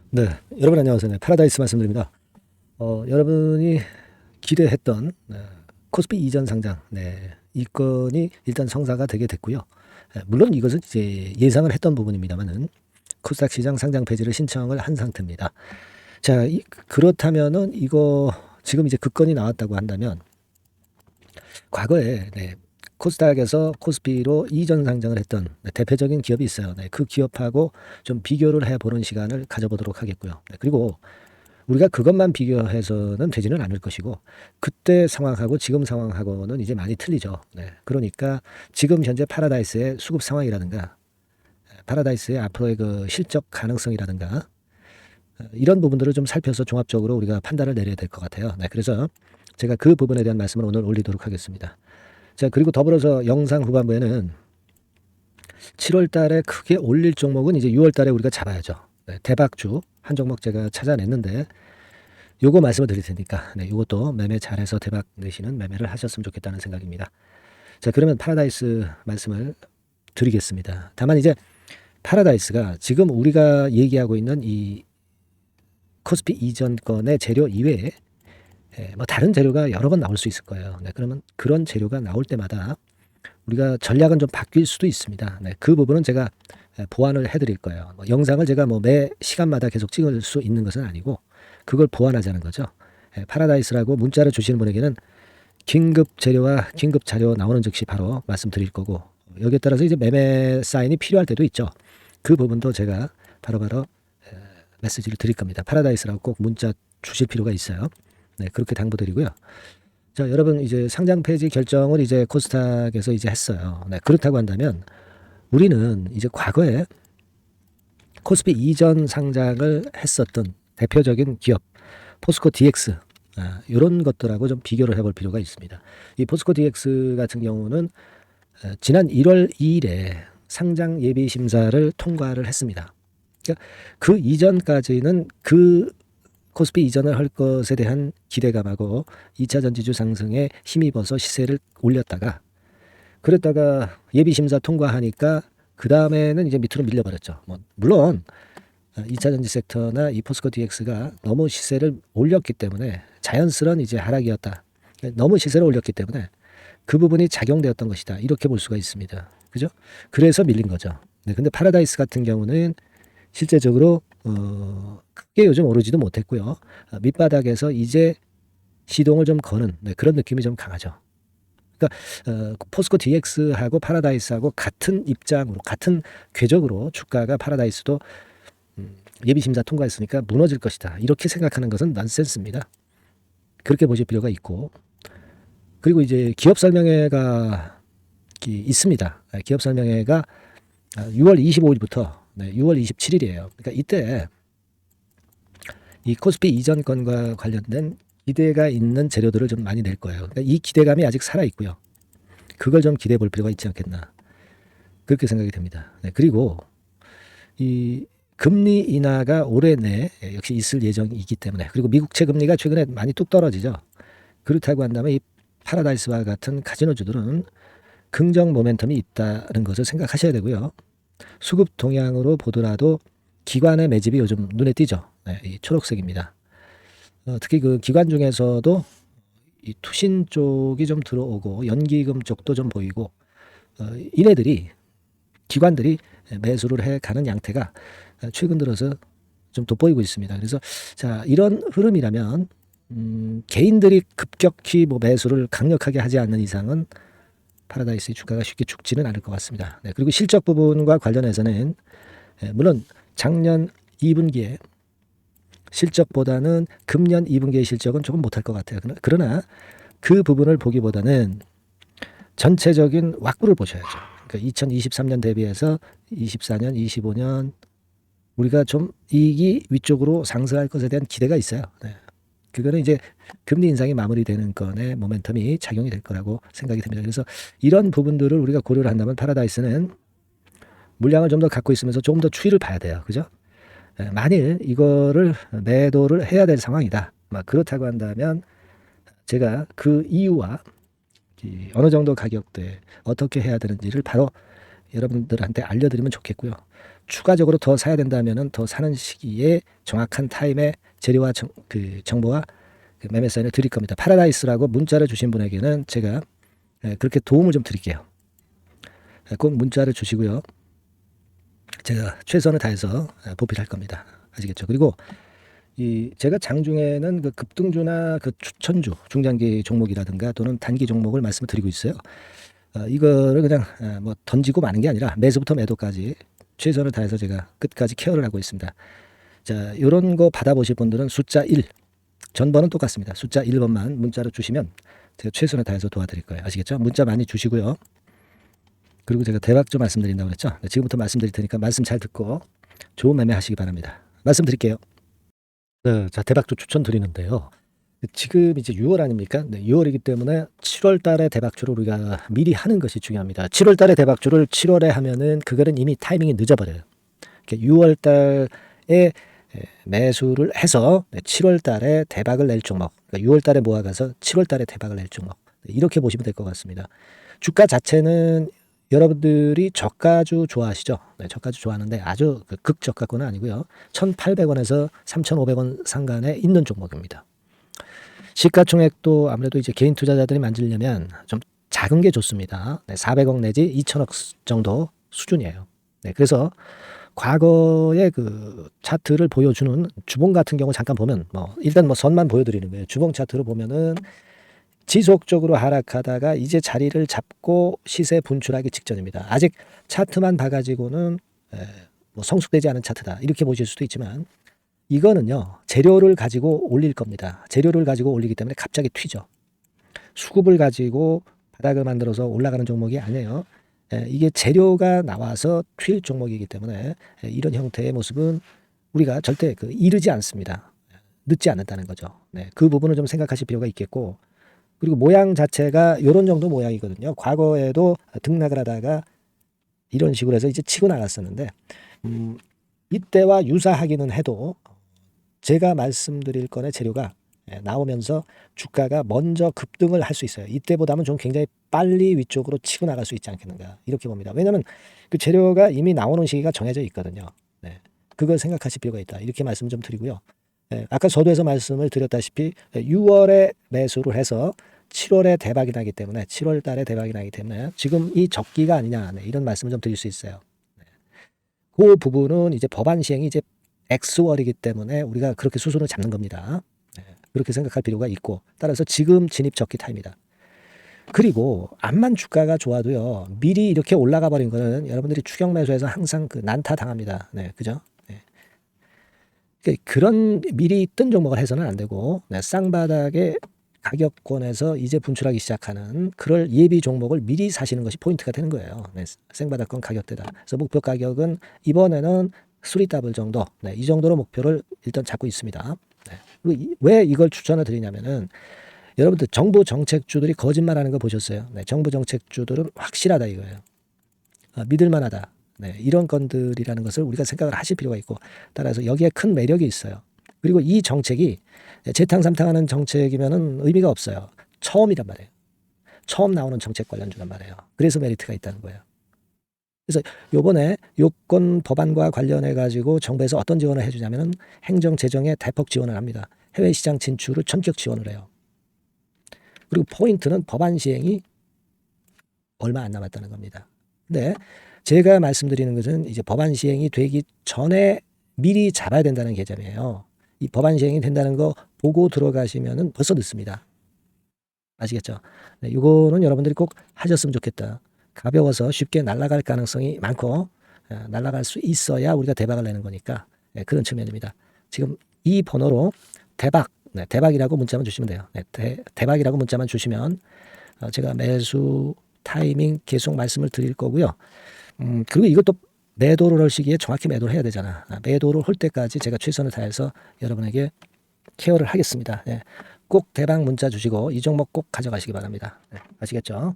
네, 여러분 안녕하세요. 네, 파라다이스 말씀드립니다. 여러분이 기대했던 코스피 이전 상장, 이 건이 일단 성사가 되게 됐고요. 물론 이것은 이제 예상을 했던 부분입니다만은 코스닥 시장 상장 폐지를 신청을 한 상태입니다. 자, 그렇다면은 이거 지금 이제 그 건이 나왔다고 한다면 과거에 코스닥에서 코스피로 이전 상장을 했던 대표적인 기업이 있어요. 그 기업하고 좀 비교를 해보는 시간을 가져보도록 하겠고요. 그리고 우리가 그것만 비교해서는 되지는 않을 것이고 그때 상황하고 지금 상황하고는 이제 많이 틀리죠. 그러니까 지금 현재 파라다이스의 수급 상황이라든가 파라다이스의 앞으로의 그 실적 가능성이라든가 이런 부분들을 좀 살펴서 종합적으로 우리가 판단을 내려야 될 것 같아요. 그래서 제가 그 부분에 대한 말씀을 오늘 올리도록 하겠습니다. 자, 그리고 더불어서 영상 후반부에는 7월 달에 크게 올릴 종목은 이제 6월 달에 우리가 잡아야죠. 대박주 한 종목 제가 찾아냈는데 요거 말씀을 드릴 테니까 요것도 매매 잘해서 대박 내시는 매매를 하셨으면 좋겠다는 생각입니다. 자, 그러면 파라다이스 말씀을 드리겠습니다. 다만 이제 파라다이스가 지금 우리가 얘기하고 있는 이 코스피 이전 건의 재료 이외에 뭐 다른 재료가 여러 번 나올 수 있을 거예요. 그러면 그런 재료가 나올 때마다 우리가 전략은 좀 바뀔 수도 있습니다. 그 부분은 제가 보완을 해드릴 거예요. 영상을 제가 뭐 매 시간마다 계속 찍을 수 있는 것은 아니고 그걸 보완하자는 거죠. 파라다이스라고 문자를 주시는 분에게는 긴급 재료와 긴급 자료 나오는 즉시 바로 말씀드릴 거고 여기에 따라서 이제 매매 사인이 필요할 때도 있죠. 그 부분도 제가 바로바로 메시지를 드릴 겁니다. 파라다이스라고 꼭 문자 주실 필요가 있어요. 그렇게 당부드리고요. 자, 여러분 이제 상장 폐지 결정을 이제 코스닥에서 이제 했어요. 그렇다고 한다면 우리는 이제 과거에 코스피 이전 상장을 했었던 대표적인 기업 포스코 DX 이런 것들하고 좀 비교를 해볼 필요가 있습니다. 이 포스코 DX 같은 경우는 지난 1월 2일에 상장 예비 심사를 통과를 했습니다. 그러니까 그 이전까지는 그 코스피 이전을 할 것에 대한 기대감하고 2차 전지주 상승에 힘입어서 시세를 올렸다가 그랬다가 예비 심사 통과하니까 그 다음에는 이제 밑으로 밀려버렸죠. 물론 2차 전지 섹터나 이 포스코 DX가 너무 시세를 올렸기 때문에 자연스러운 이제 하락이었다. 너무 시세를 올렸기 때문에 그 부분이 작용되었던 것이다. 이렇게 볼 수가 있습니다. 그죠? 그래서 밀린 거죠. 근데 파라다이스 같은 경우는 실제적으로 크게 요즘 오르지도 못했고요. 밑바닥에서 이제 시동을 좀 거는 그런 느낌이 좀 강하죠. 그러니까 포스코 DX하고 파라다이스하고 같은 입장으로 같은 궤적으로 주가가 파라다이스도 예비 심사 통과했으니까 무너질 것이다. 이렇게 생각하는 것은 넌센스입니다. 그렇게 보실 필요가 있고 그리고 이제 기업 설명회가 있습니다. 기업 설명회가 6월 25일부터 6월 27일이에요. 그러니까 이때 이 코스피 이전 건과 관련된 기대가 있는 재료들을 좀 많이 낼 거예요. 그러니까 이 기대감이 아직 살아 있고요. 그걸 좀 기대해 볼 필요가 있지 않겠나 그렇게 생각이 됩니다. 그리고 이 금리 인하가 올해 내 역시 있을 예정이기 때문에 그리고 미국채 금리가 최근에 많이 뚝 떨어지죠. 그렇다고 한다면 이 파라다이스와 같은 카지노주들은 긍정 모멘텀이 있다는 것을 생각하셔야 되고요. 수급 동향으로 보더라도 기관의 매집이 요즘 눈에 띄죠. 이 초록색입니다. 특히 그 기관 중에서도 이 투신 쪽이 좀 들어오고 연기금 쪽도 좀 보이고 이네들이 기관들이 매수를 해가는 양태가 최근 들어서 좀 돋보이고 있습니다. 그래서 자 이런 흐름이라면 개인들이 급격히 뭐 매수를 강력하게 하지 않는 이상은 파라다이스의 주가가 쉽게 죽지는 않을 것 같습니다. 그리고 실적 부분과 관련해서는 물론 작년 2분기에 실적보다는 금년 2분기의 실적은 조금 못할 것 같아요. 그러나 그 부분을 보기보다는 전체적인 왁구를 보셔야죠. 그러니까 2023년 대비해서 24년, 25년 우리가 좀 이익이 위쪽으로 상승할 것에 대한 기대가 있어요. 그거는 이제 금리 인상이 마무리되는 건에 모멘텀이 작용이 될 거라고 생각이 듭니다. 그래서 이런 부분들을 우리가 고려를 한다면 파라다이스는 물량을 좀 더 갖고 있으면서 조금 더 추이를 봐야 돼요. 그죠? 만일 이거를 매도를 해야 될 상황이다. 그렇다고 한다면 제가 그 이유와 어느 정도 가격대 어떻게 해야 되는지를 바로 여러분들한테 알려드리면 좋겠고요. 추가적으로 더 사야 된다면은 더 사는 시기에 정확한 타임에 재료와 정보와 그 매매 사인을 드릴 겁니다. 파라다이스라고 문자를 주신 분에게는 제가 그렇게 도움을 좀 드릴게요. 꼭 문자를 주시고요. 제가 최선을 다해서 보필할 겁니다. 아시겠죠? 그리고 제가 장중에는 그 급등주나 그 추천주, 중장기 종목이라든가 또는 단기 종목을 말씀을 드리고 있어요. 이거를 그냥 뭐 던지고 마는 게 아니라 매수부터 매도까지 최선을 다해서 제가 끝까지 케어를 하고 있습니다. 자, 이런 거 받아보실 분들은 숫자 1, 전번은 똑같습니다. 숫자 1번만 문자로 주시면 제가 최선을 다해서 도와드릴 거예요. 아시겠죠? 문자 많이 주시고요. 그리고 제가 대박주 말씀드린다고 그랬죠? 지금부터 말씀드릴 테니까 말씀 잘 듣고 좋은 매매 하시기 바랍니다. 말씀드릴게요. 네, 자, 대박주 추천 드리는데요. 지금 이제 6월 아닙니까? 네, 6월이기 때문에 7월 달에 대박주를 우리가 미리 하는 것이 중요합니다. 7월 달에 대박주를 7월에 하면은 그거는 이미 타이밍이 늦어버려요. 6월 달에 매수를 해서 7월 달에 대박을 낼 종목, 그러니까 6월 달에 모아가서 7월 달에 대박을 낼 종목, 이렇게 보시면 될 것 같습니다. 주가 자체는 여러분들이 저가주 좋아하시죠? 네, 저가주 좋아하는데 아주 극저가권은 아니고요. 1,800원에서 3,500원 상간에 있는 종목입니다. 시가총액도 아무래도 이제 개인 투자자들이 만지려면 좀 작은 게 좋습니다. 네, 400억 내지 2천억 정도 수준이에요. 네, 그래서 과거의 그 차트를 보여주는 주봉 같은 경우 잠깐 보면 일단 선만 보여드리는 거예요. 주봉 차트를 보면은 지속적으로 하락하다가 이제 자리를 잡고 시세 분출하기 직전입니다. 아직 차트만 봐가지고는 성숙되지 않은 차트다 이렇게 보실 수도 있지만 이거는요 재료를 가지고 올릴 겁니다. 재료를 가지고 올리기 때문에 갑자기 튀죠. 수급을 가지고 바닥을 만들어서 올라가는 종목이 아니에요. 이게 재료가 나와서 튈 종목이기 때문에 이런 형태의 모습은 우리가 절대 이르지 않습니다. 늦지 않는다는 거죠. 네, 그 부분을 좀 생각하실 필요가 있겠고, 그리고 모양 자체가 이런 정도 모양이거든요. 과거에도 등락을 하다가 이런 식으로 해서 이제 치고 나갔었는데 이때와 유사하기는 해도 제가 말씀드릴 건의 재료가 나오면서 주가가 먼저 급등을 할 수 있어요. 이때보다는 좀 굉장히 빨리 위쪽으로 치고 나갈 수 있지 않겠는가 이렇게 봅니다. 왜냐하면 그 재료가 이미 나오는 시기가 정해져 있거든요. 네. 그걸 생각하실 필요가 있다. 이렇게 말씀 좀 드리고요. 아까 서두에서 말씀을 드렸다시피 6월에 매수를 해서 7월에 대박이 나기 때문에 7월 달에 대박이 나기 때문에 지금 이 적기가 아니냐 이런 말씀을 좀 드릴 수 있어요. 그 부분은 이제 법안 시행이 이제 X월이기 때문에 우리가 그렇게 수순을 잡는 겁니다. 그렇게 생각할 필요가 있고, 따라서 지금 진입 적기 타입니다. 그리고 암만 주가가 좋아도요 미리 이렇게 올라가 버린 거는 여러분들이 추격 매수해서 항상 난타 당합니다. 네, 그죠? 그런 미리 뜬 종목을 해서는 안 되고 쌍바닥의 가격권에서 이제 분출하기 시작하는 그럴 예비 종목을 미리 사시는 것이 포인트가 되는 거예요. 생바닥권 가격대다. 그래서 목표 가격은 이번에는 3더블 정도, 이 정도로 목표를 일단 잡고 있습니다. 그리고 왜 이걸 추천을 드리냐면은 여러분들 정부 정책주들이 거짓말하는 거 보셨어요? 정부 정책주들은 확실하다 이거예요. 믿을만하다. 이런 건들이라는 것을 우리가 생각을 하실 필요가 있고, 따라서 여기에 큰 매력이 있어요. 그리고 이 정책이 재탕삼탕하는 정책이면은 의미가 없어요. 처음이란 말이에요. 처음 나오는 정책 관련주란 말이에요. 그래서 메리트가 있다는 거예요. 그래서 요번에 요건 법안과 관련해 가지고 정부에서 어떤 지원을 해주냐면은 행정 재정에 대폭 지원을 합니다. 해외 시장 진출을 전격 지원을 해요. 그리고 포인트는 법안 시행이 얼마 안 남았다는 겁니다. 근데 제가 말씀드리는 것은 이제 법안 시행이 되기 전에 미리 잡아야 된다는 개념이에요. 이 법안 시행이 된다는 거 보고 들어가시면은 벌써 늦습니다. 아시겠죠? 이거는 여러분들이 꼭 하셨으면 좋겠다. 가벼워서 쉽게 날아갈 가능성이 많고 날아갈 수 있어야 우리가 대박을 내는 거니까 그런 측면입니다. 지금 이 번호로 대박, 대박이라고 문자만 주시면 돼요. 대박이라고 문자만 주시면 제가 매수 타이밍 계속 말씀을 드릴 거고요. 그리고 이것도 매도를 할 시기에 정확히 매도를 해야 되잖아. 매도를 할 때까지 제가 최선을 다해서 여러분에게 케어를 하겠습니다. 꼭 대박 문자 주시고 이 종목 꼭 가져가시기 바랍니다. 아시겠죠?